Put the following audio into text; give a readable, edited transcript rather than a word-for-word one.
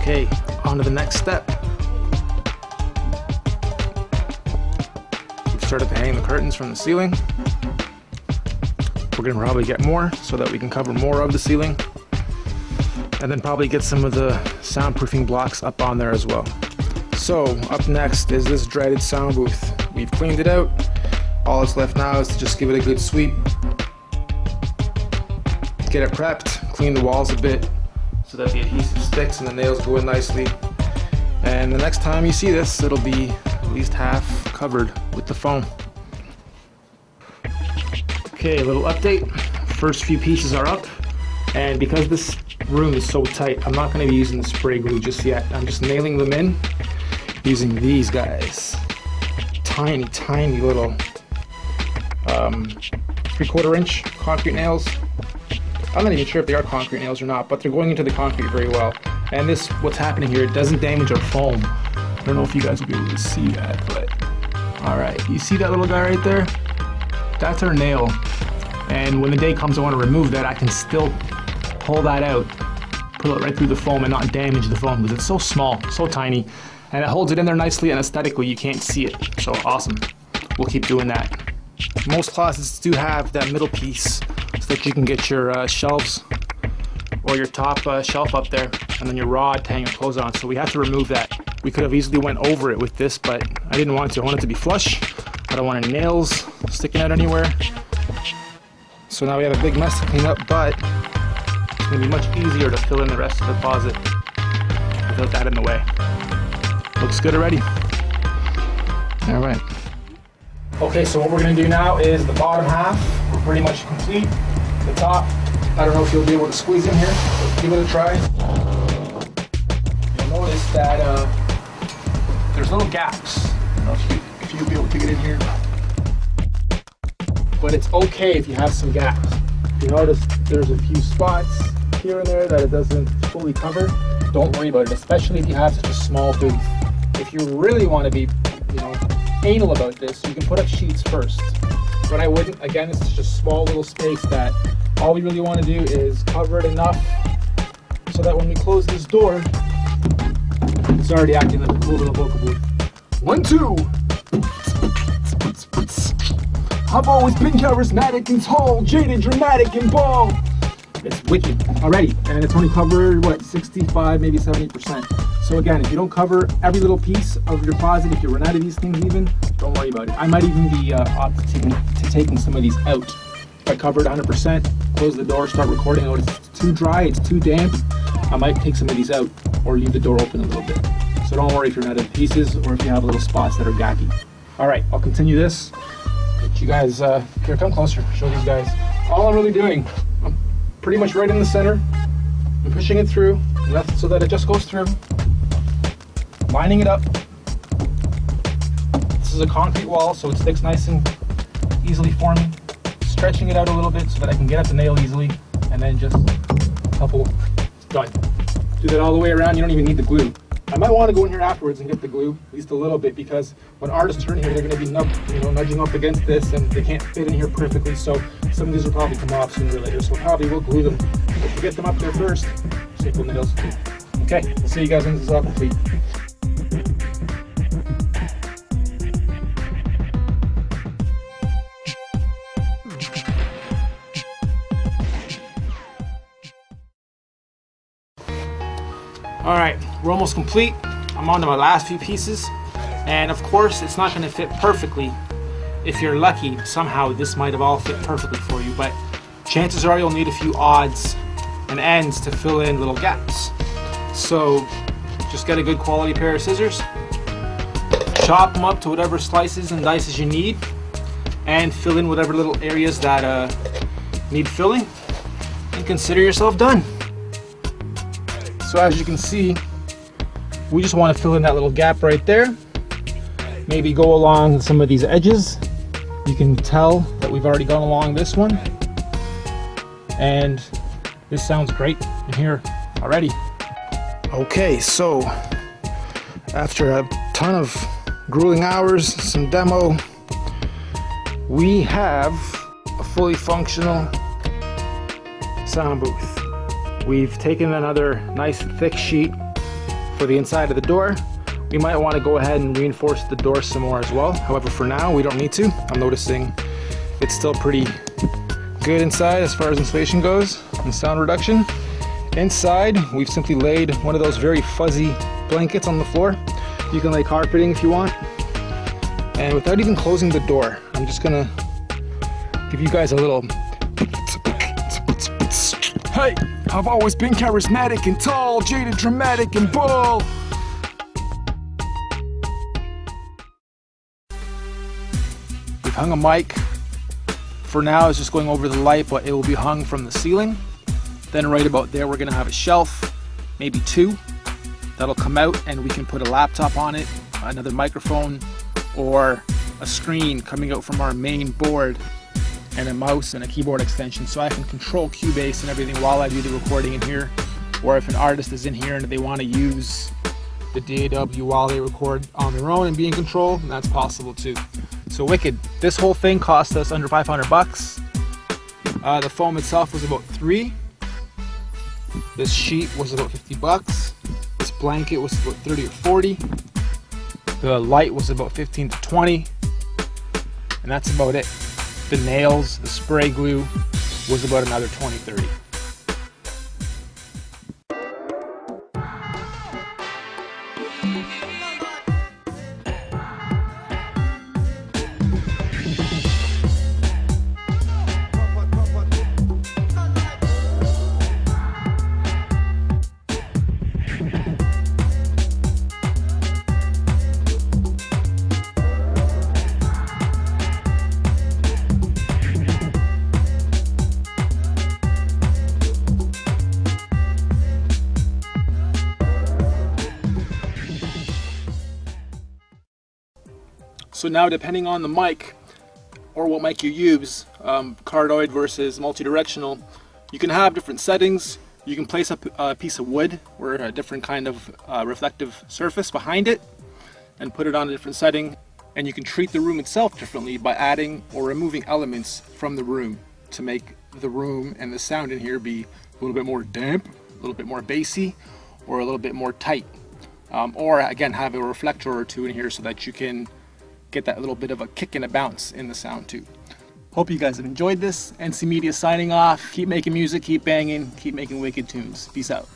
Okay, on to the next step. We've started to hang the curtains from the ceiling. We're gonna probably get more so that we can cover more of the ceiling, and then probably get some of the soundproofing blocks up on there as well. So up next is this dreaded sound booth. We've cleaned it out. All that's left now is to just give it a good sweep, get it prepped, clean the walls a bit so that the adhesive sticks and the nails go in nicely. And the next time you see this, it'll be at least half covered with the foam. Okay, a little update. First few pieces are up, and because this room is so tight, I'm not going to be using the spray glue just yet. I'm just nailing them in using these guys. Tiny, tiny little 3/4 inch concrete nails. I'm not even sure if they are concrete nails or not, but they're going into the concrete very well. And this, what's happening here, it doesn't damage our foam. I don't know if you guys will be able to see that, but alright, you see that little guy right there? That's our nail. And when the day comes I want to remove that, I can still pull that out, pull it right through the foam and not damage the foam because it's so small, so tiny. And it holds it in there nicely, and aesthetically you can't see it. So awesome. We'll keep doing that. Most closets do have that middle piece so that you can get your shelves or your top shelf up there, and then your rod to hang your clothes on. So we have to remove that. We could have easily went over it with this, but I didn't want to. I want it to be flush. I don't want any nails sticking out anywhere. So now we have a big mess to clean up, but it's going to be much easier to fill in the rest of the closet without that in the way. Looks good already. All right. Okay, so what we're going to do now is the bottom half. We're pretty much complete. The top, I don't know if you'll be able to squeeze in here. Let's give it a try. You'll notice that there's little gaps. I don't know if you'll be able to get in here. But it's okay if you have some gaps. You notice there's a few spots here and there that it doesn't fully cover. Don't worry about it, especially if you have such a small booth. If you really want to be, anal about this, you can put up sheets first. But I wouldn't. Again, it's just a small little space that all we really want to do is cover it enough so that when we close this door, it's already acting like a cool little vocal booth. 1, 2. I've always been charismatic and tall, jaded, dramatic, and bald. It's wicked already, and it's only covered, what, 65, maybe 70%. So again, if you don't cover every little piece of your closet, if you run out of these things even, don't worry about it. I might even be opting to taking some of these out. If I cover it 100%, close the door, start recording, oh, it's too dry, it's too damp, I might take some of these out or leave the door open a little bit. So don't worry if you're out of pieces or if you have little spots that are gacky. All right, I'll continue this. Let you guys, here, come closer, show these guys. All I'm really doing, I'm pretty much right in the center. I'm pushing it through, so that it just goes through. Lining it up. This is a concrete wall, so it sticks nice and easily for me. Stretching it out a little bit so that I can get at the nail easily, and then just a couple, done. Do that all the way around, you don't even need the glue. I might want to go in here afterwards and get the glue, at least a little bit, because when artists turn here, they're going to be nudging up against this, and they can't fit in here perfectly, so some of these will probably come off sooner or later, so probably we'll glue them. If we get them up there first, staple nails. Okay, we'll see you guys when this is all complete. All right, we're almost complete. I'm on to my last few pieces. And of course, it's not gonna fit perfectly. If you're lucky, somehow this might have all fit perfectly for you, but chances are you'll need a few odds and ends to fill in little gaps. So just get a good quality pair of scissors, chop them up to whatever slices and dices you need, and fill in whatever little areas that need filling, and consider yourself done. So as you can see, we just want to fill in that little gap right there. Maybe go along some of these edges. You can tell that we've already gone along this one. And this sounds great in here already. Okay, so after a ton of grueling hours, some demo, we have a fully functional sound booth. We've taken another nice thick sheet For the inside of the door, we might want to go ahead and reinforce the door some more as well. However, for now, we don't need to. I'm noticing it's still pretty good inside as far as insulation goes and sound reduction. Inside, we've simply laid one of those very fuzzy blankets on the floor. You can lay carpeting if you want. And without even closing the door, I'm just gonna give you guys a little... Hey, I've always been charismatic and tall, jaded, dramatic, and bold. We've hung a mic. For now, it's just going over the light, but it will be hung from the ceiling. Then right about there, we're gonna have a shelf, maybe two, that'll come out and we can put a laptop on it, another microphone, or a screen coming out from our main board, and a mouse and a keyboard extension, so I can control Cubase and everything while I do the recording in here. Or if an artist is in here and they want to use the DAW while they record on their own and be in control, that's possible too. So wicked. This whole thing cost us under 500 bucks. The foam itself was about $3. This sheet was about 50 bucks. This blanket was about 30 or 40. The light was about 15 to 20. And that's about it. The nails, the spray glue was about another 20, 30. So now, depending on the mic or what mic you use, cardioid versus multi-directional, you can have different settings. You can place a piece of wood or a different kind of reflective surface behind it and put it on a different setting. And you can treat the room itself differently by adding or removing elements from the room to make the room and the sound in here be a little bit more damp, a little bit more bassy, or a little bit more tight. Or again, have a reflector or two in here so that you can get that little bit of a kick and a bounce in the sound too. Hope you guys have enjoyed this. NC Media signing off. Keep making music, keep banging, keep making wicked tunes. Peace out.